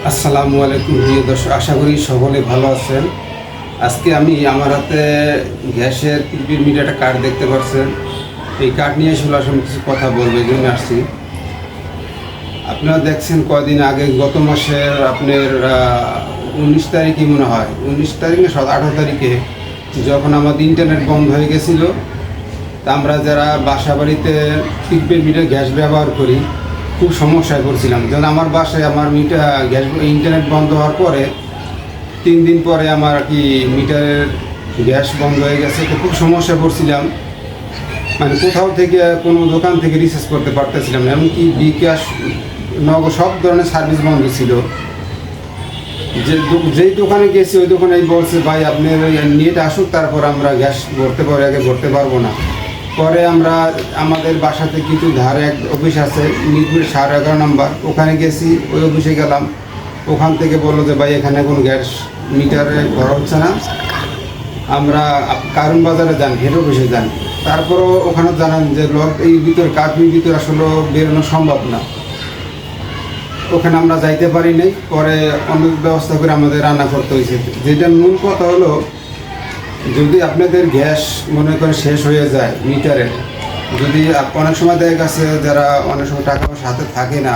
আসসালামু আলাইকুম প্রিয় দর্শক, আশা করি সকলে ভালো আছেন। আজকে আমি আমার হাতে গ্যাসের প্রিপেড মিটারটা কার্ড দেখতে পাচ্ছেন। এই কার্ড নিয়ে আসলে কিছু কথা বলবো, এই জন্য আসছি। আপনারা দেখছেন কয়দিন আগে গত মাসের আপনার 19 তারিখে মনে হয়, 19 তারিখ না 18 তারিখে যখন আমাদের ইন্টারনেট বন্ধ হয়ে গেছিলো, তা আমরা যারা বাসা বাড়িতে প্রিপেড মিটার গ্যাস ব্যবহার করি খুব সমস্যায় পড়ছিলাম। যেমন আমার বাসায় আমার গ্যাস ইন্টারনেট বন্ধ হওয়ার পরে 3 দিন পরে আমার মিটারের গ্যাস বন্ধ হয়ে গেছে। তো খুব সমস্যায় পড়ছিলাম, মানে কোথাও থেকে কোনো দোকান থেকে রিচার্জ করতে পারতেছিলাম না। এমনকি বিকাশ, নগদ সব ধরনের সার্ভিস বন্ধ ছিল। যেই দোকানে গেছি ওই দোকানে বলছে, ভাই আপনার নেট আসুক তারপর আমরা গ্যাস ভরতে পারি, আগে ভরতে পারবো না। পরে আমরা আমাদের বাসাতে কিছু ধারে এক অফিস আছে মিরপুর 11.5 নম্বর, ওখানে গেছি। ওই অফিসে গেলাম, ওখান থেকে বললো যে ভাই এখানে কোনো গ্যাস মিটারে ভরা হচ্ছে না, আমরা কারণ বাজারে যান, হেড অফিসে যান। তারপরও ওখানে জানান যে এই ভিতর কার্ফিউর ভিতর আসলে বেরোনো সম্ভব না, ওখানে আমরা যাইতে পারি নাই। পরে অন্য ব্যবস্থা করে আমাদের রান্না করতে হয়েছে। যেটা মূল কথা হলো, যদি আপনাদের গ্যাস মনে করে শেষ হয়ে যায় মিটারের, যদি অনেক সময় দেখা গেছে যারা অনেক সময় টাকা পয়সা হাতে থাকে না,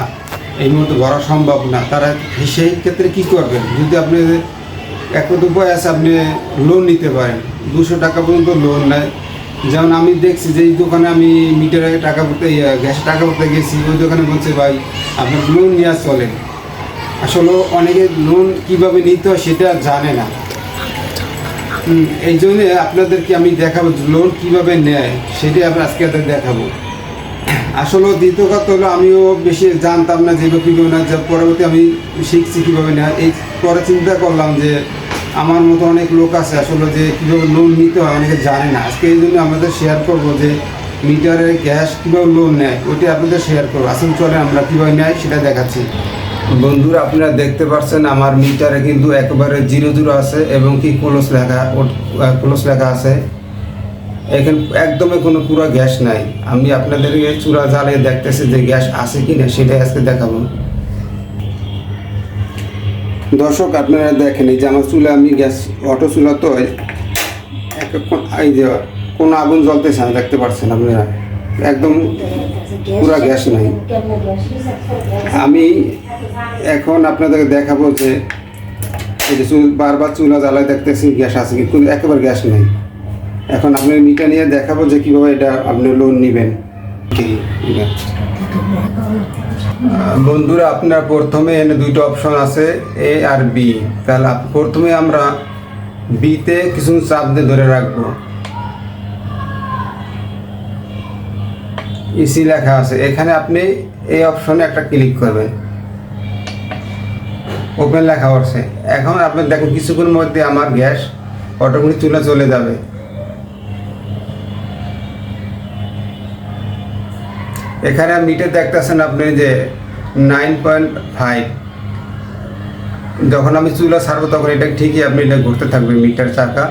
এই মুহূর্তে ভরা সম্ভব না, তারা সেই ক্ষেত্রে কী করবেন? যদি আপনি একটা উপায় আছে, আপনি লোন নিতে পারেন। 200 টাকা পর্যন্ত লোন নেয়। যেমন আমি দেখছি যে এই দোকানে আমি মিটারে টাকা ভরতে, গ্যাসে টাকা ভরতে গেছি, ওই দোকানে বলছে ভাই আপনার লোন নেওয়া চলেন। আসলে অনেকে লোন কীভাবে নিতে হয় সেটা জানে না। এই জন্যে আপনাদেরকে আমি দেখাবো লোন কীভাবে নেয়, সেটাই আমরা আজকে দেখাবো। আসলে দ্বিতীয় কথা হলো, আমিও বেশি জানতাম না যেগুলো কীভাবে না, যা পরবর্তী আমি শিখছি কীভাবে নেয়। এই পরে চিন্তা করলাম যে আমার মতো অনেক লোক আছে আসলে যে কীভাবে লোন নিতে হয় অনেকে জানে না। আজকে এই জন্য আমাদের শেয়ার করবো যে মিটারের গ্যাস কীভাবে লোন নেয়, ওইটা আপনাদের শেয়ার করবো। আসুন চলে আমরা কীভাবে নেয় সেটা দেখাচ্ছি। বন্ধুরা, আপনারা দেখতে পাচ্ছেন আমার মিটারে কিন্তু একেবারে 0 আছে এবং ক্লোজ লেখা আছে। এখানে একদমই কোনো পুরো গ্যাস নাই। আমি আপনাদেরকে চূড়া জ্বালিয়ে দেখতেছি যে গ্যাস আছে কি না, সেটাই আজকে দেখাবো। দর্শক, আপনারা দেখেন এই যে আমার চুলা, আমি গ্যাস অটো চুলা, তো এই যে কোনো আগুন জ্বলতেছে না, দেখতে পাচ্ছেন আপনারা, একদম পুরা গ্যাস নাই। আমি এখন আপনাদেরকে দেখাবো যে এই যে বারবার চুলা জ্বালায় দেখতেছি গ্যাস আছে, কিন্তু একেবারে গ্যাস নেই। এখন আপনি মিটার নিয়ে দেখাবো যে কীভাবে এটা আপনি লোন নেবেন। বন্ধুরা, আপনার প্রথমে এনে 2টা অপশন আছে, এ আর বি। তাহলে প্রথমে আমরা বিতে কিছু চাপ দিয়ে ধরে রাখবো। ইসি লেখা আছে, এখানে আপনি এই অপশনে একটা ক্লিক করবেন, ওপেন লেখা আছে। এখন আপনি দেখেন কিছুক্ষণের মধ্যে আমার গ্যাস অটোমেটিক চুলা চলে যাবে। এখানে মিটার দেখতেছেন আপনি যে 9.5। যখন আমি চুলা ছাড়বো তখন এটা ঠিকই আপনি এটা ঘুরতে থাকবে মিটার চাকা।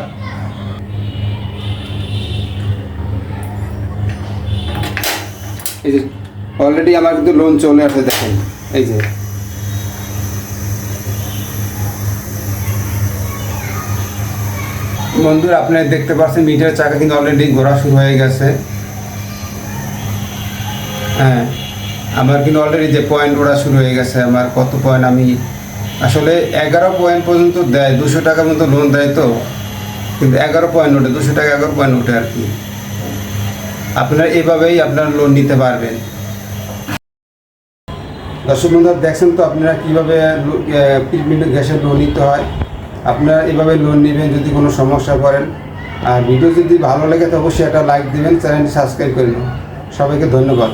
এই যে অলরেডি আমার কিন্তু লোন চলে আসে, দেখেন এই যে। বন্ধুরা, আপনারা দেখতে পাচ্ছেন মিটার চাকা কিন্তু অলরেডি ঘোরা শুরু হয়ে গেছে। হ্যাঁ, আমার কিন্তু অলরেডি যে পয়েন্ট ওরা শুরু হয়ে গেছে। আমার কত পয়েন্ট, আমি আসলে 11 পয়েন্ট পর্যন্ত দেয়, 200 টাকা পর্যন্ত লোন দেয়, তো কিন্তু 11 পয়েন্ট ওঠে, 200 টাকা 11 পয়েন্ট ওঠে আর কি। আপনারা এইভাবেই আপনারা লোন নিতে পারবেন। দর্শক বন্ধুরা, দেখছেন তো আপনারা কীভাবে প্রিপেড গ্যাসের লোন নিতে হয়। আপনারা এইভাবে লোন নেবেন যদি কোনো সমস্যা করেন। আর ভিডিও যদি ভালো লাগে তো অবশ্যই একটা লাইক দেবেন, চ্যানেলটি সাবস্ক্রাইব করে নেবেন। সবাইকে ধন্যবাদ।